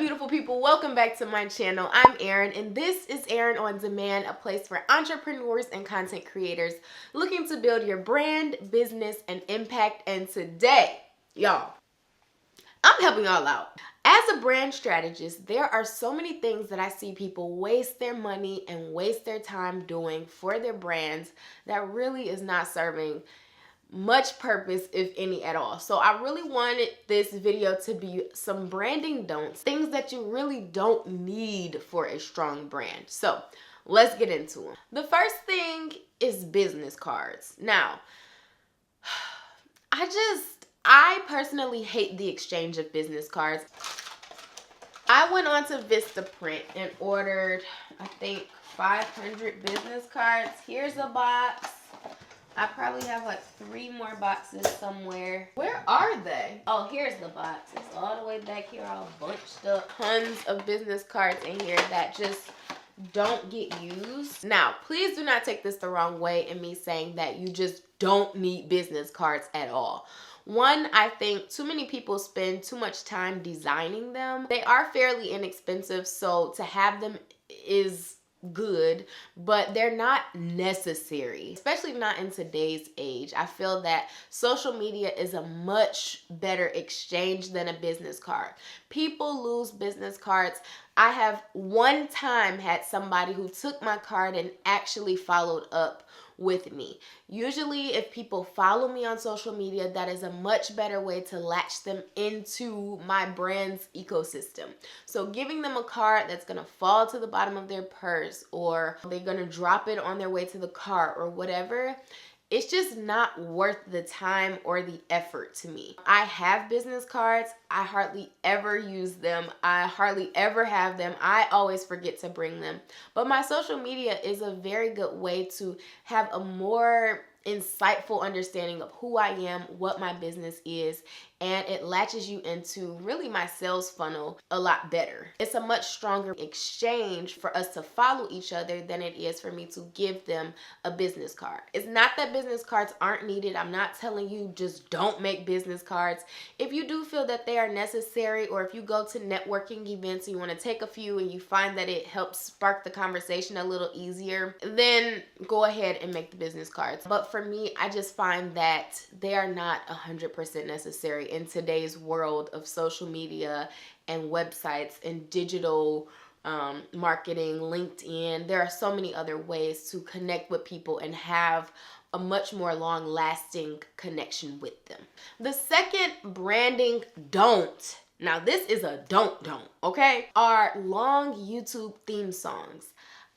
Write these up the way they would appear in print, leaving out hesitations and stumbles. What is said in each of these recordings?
beautiful people? Welcome back to my channel. I'm Erin, and this is Erin On Demand, a place for entrepreneurs and content creators looking to build your brand, business, and impact. And today, y'all, I'm helping y'all out. As a brand strategist, there are so many things that I see people waste their money and waste their time doing for their brands that really is not serving much purpose, if any at all. So I really wanted this video to be some branding don'ts, things that you really don't need for a strong brand. So let's get into them. The first thing is business cards. Now, I personally hate the exchange of business cards. I went on to Vistaprint and ordered, I think, 500 business cards. Here's a box. I probably have like 3 more boxes somewhere. Where are they? Oh, here's the box. It's all the way back here, all bunched up. Tons of business cards in here that just don't get used. Now, please do not take this the wrong way in me saying that you just don't need business cards at all. One, I think too many people spend too much time designing them. They are fairly inexpensive, so to have them is good, but they're not necessary, especially not in today's age. I feel that social media is a much better exchange than a business card. People lose business cards. I have one time had somebody who took my card and actually followed up with me. Usually if people follow me on social media, that is a much better way to latch them into my brand's ecosystem. So giving them a card that's gonna fall to the bottom of their purse, or they're gonna drop it on their way to the car or whatever, it's just not worth the time or the effort to me. I have business cards. I hardly ever use them. I hardly ever have them. I always forget to bring them. But my social media is a very good way to have a more insightful understanding of who I am, what my business is, and it latches you into really my sales funnel a lot better. It's a much stronger exchange for us to follow each other than it is for me to give them a business card. It's not that business cards aren't needed. I'm not telling you just don't make business cards. If you do feel that they are necessary, or if you go to networking events and you want to take a few and you find that it helps spark the conversation a little easier, then go ahead and make the business cards. But for me, I just find that they are not 100% necessary in today's world of social media and websites and digital marketing, LinkedIn. There are so many other ways to connect with people and have a much more long-lasting connection with them. The second branding don't, now this is a don't, okay, are long YouTube theme songs.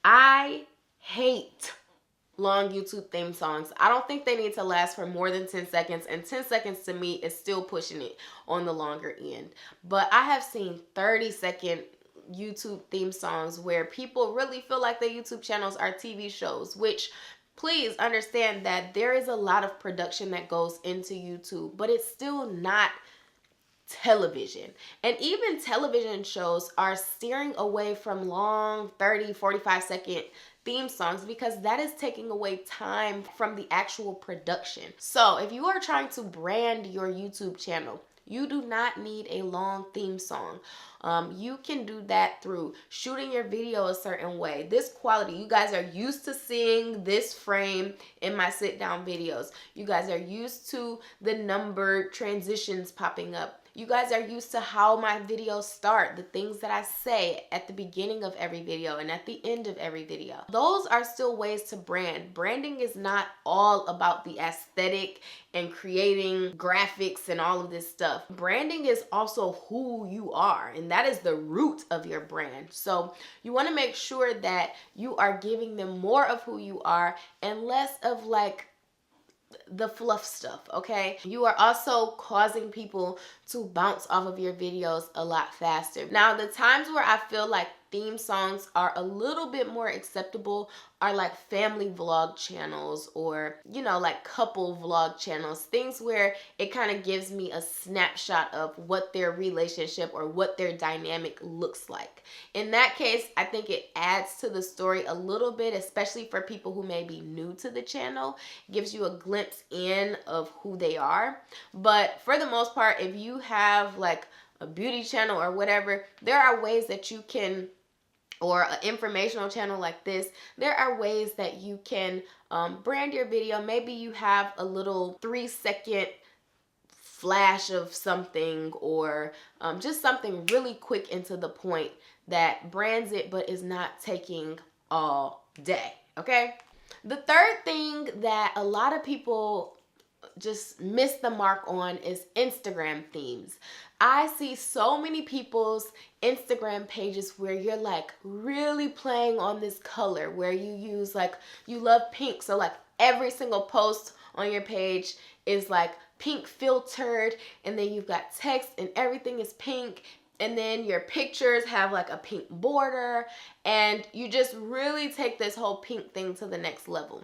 I hate long YouTube theme songs. I don't think they need to last for more than 10 seconds, and 10 seconds to me is still pushing it on the longer end. But I have seen 30-second YouTube theme songs where people really feel like their YouTube channels are TV shows, which please understand that there is a lot of production that goes into YouTube, but it's still not television. And even television shows are steering away from long 30, 45-second theme songs because that is taking away time from the actual production. So if you are trying to brand your YouTube channel, you do not need a long theme song. You can do that through shooting your video a certain way. This quality, you guys are used to seeing this frame in my sit down videos. You guys are used to the numbered transitions popping up. You guys are used to how my videos start, the things that I say at the beginning of every video and at the end of every video. Those are still ways to brand. Branding is not all about the aesthetic and creating graphics and all of this stuff. Branding is also who you are, and that is the root of your brand. So you want to make sure that you are giving them more of who you are and less of like the fluff stuff, okay? You are also causing people to bounce off of your videos a lot faster. Now, the times where I feel like theme songs are a little bit more acceptable are like family vlog channels, or, you know, like couple vlog channels, things where it kind of gives me a snapshot of what their relationship or what their dynamic looks like. In that case, I think it adds to the story a little bit, especially for people who may be new to the channel. It gives you a glimpse in of who they are. But for the most part, if you have like a beauty channel or whatever, there are ways that you can, or an informational channel like this, there are ways that you can brand your video. Maybe you have a little 3-second flash of something, or just something really quick and to the point that brands it but is not taking all day, okay? The third thing that a lot of people just miss the mark on is Instagram themes. I see so many people's Instagram pages where you're like really playing on this color, where you use like, you love pink, so like every single post on your page is like pink filtered, and then you've got text and everything is pink, and then your pictures have like a pink border, and you just really take this whole pink thing to the next level.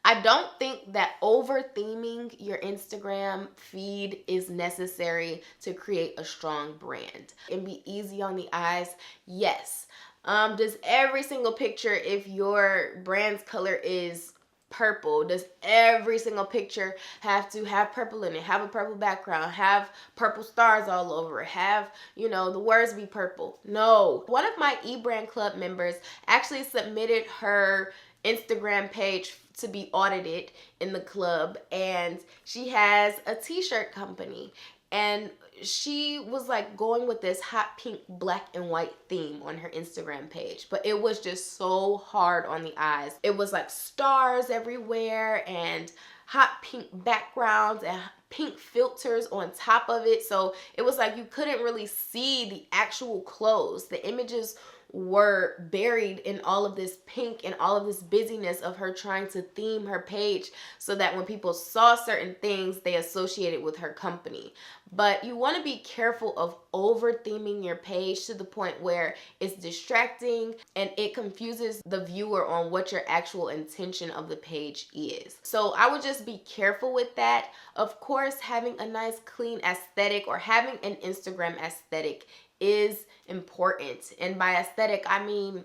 I don't think that over-theming your Instagram feed is necessary to create a strong brand. And be easy on the eyes, yes. Does every single picture, if your brand's color is purple, does every single picture have to have purple in it, have a purple background, have purple stars all over it, have, you know, the words be purple? No. One of my eBrand Club members actually submitted her Instagram page to be audited in the club, and she has a t-shirt company, and she was like going with this hot pink, black and white theme on her Instagram page, but it was just so hard on the eyes. It was like stars everywhere and hot pink backgrounds and pink filters on top of it, so it was like you couldn't really see the actual clothes. The images were buried in all of this pink and all of this busyness of her trying to theme her page so that when people saw certain things, they associated with her company. But you want to be careful of over theming your page to the point where it's distracting and it confuses the viewer on what your actual intention of the page is. So I would just be careful with that. Of course, having a nice clean aesthetic, or having an Instagram aesthetic, is important. And by aesthetic, I mean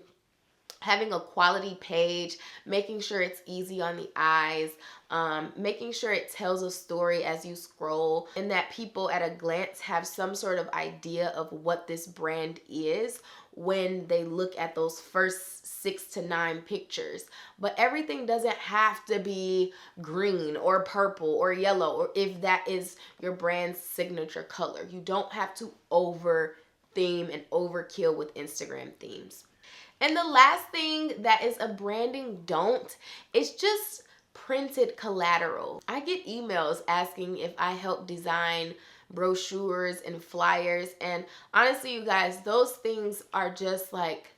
having a quality page, making sure it's easy on the eyes, making sure it tells a story as you scroll, and that people at a glance have some sort of idea of what this brand is when they look at those first 6 to 9 pictures. But everything doesn't have to be green or purple or yellow, or if that is your brand's signature color. You don't have to over theme and overkill with Instagram themes. And the last thing that is a branding don't is just printed collateral. I get emails asking if I help design brochures and flyers, and honestly, you guys, those things are just like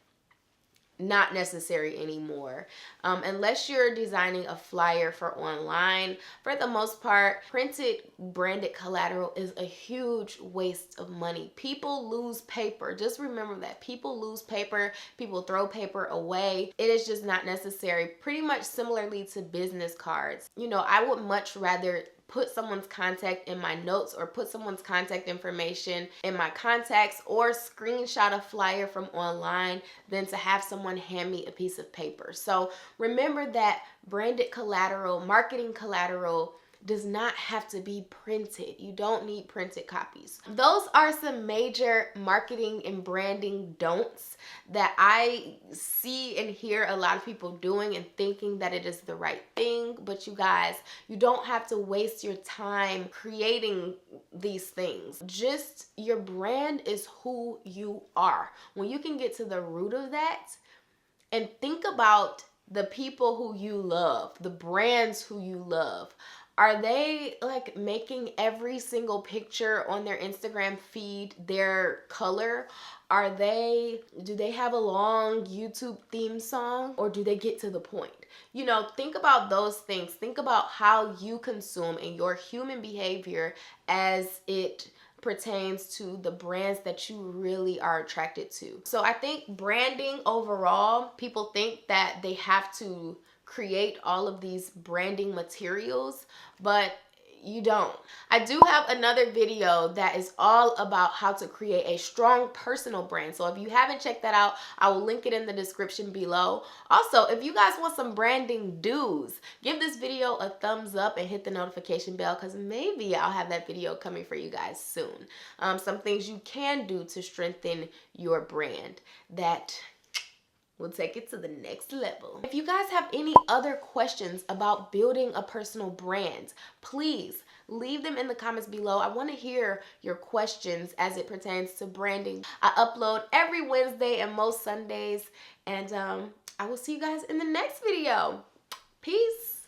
not necessary anymore. Unless you're designing a flyer for online, for the most part, printed branded collateral is a huge waste of money. People lose paper. Just remember that. People lose paper. People throw paper away. It is just not necessary. Pretty much similarly to business cards. You know, I would much rather put someone's contact in my notes, or put someone's contact information in my contacts, or screenshot a flyer from online than to have someone hand me a piece of paper. So remember that branded collateral, marketing collateral, does not have to be printed. You don't need printed copies. Those are some major marketing and branding don'ts that I see and hear a lot of people doing and thinking that it is the right thing. But you guys, you don't have to waste your time creating these things. Just your brand is who you are. When you can get to the root of that and think about the people who you love, the brands who you love, are they like making every single picture on their Instagram feed their color? Do they have a long YouTube theme song, or do they get to the point? You know, think about those things. Think about how you consume and your human behavior as it pertains to the brands that you really are attracted to. So I think branding overall, people think that they have to create all of these branding materials, but you don't. I do have another video that is all about how to create a strong personal brand. So if you haven't checked that out, I will link it in the description below. Also, if you guys want some branding do's, give this video a thumbs up and hit the notification bell, because maybe I'll have that video coming for you guys soon. Some things you can do to strengthen your brand that we'll take it to the next level. If you guys have any other questions about building a personal brand, please leave them in the comments below. I want to hear your questions as it pertains to branding. I upload every Wednesday and most Sundays, and I will see you guys in the next video. Peace.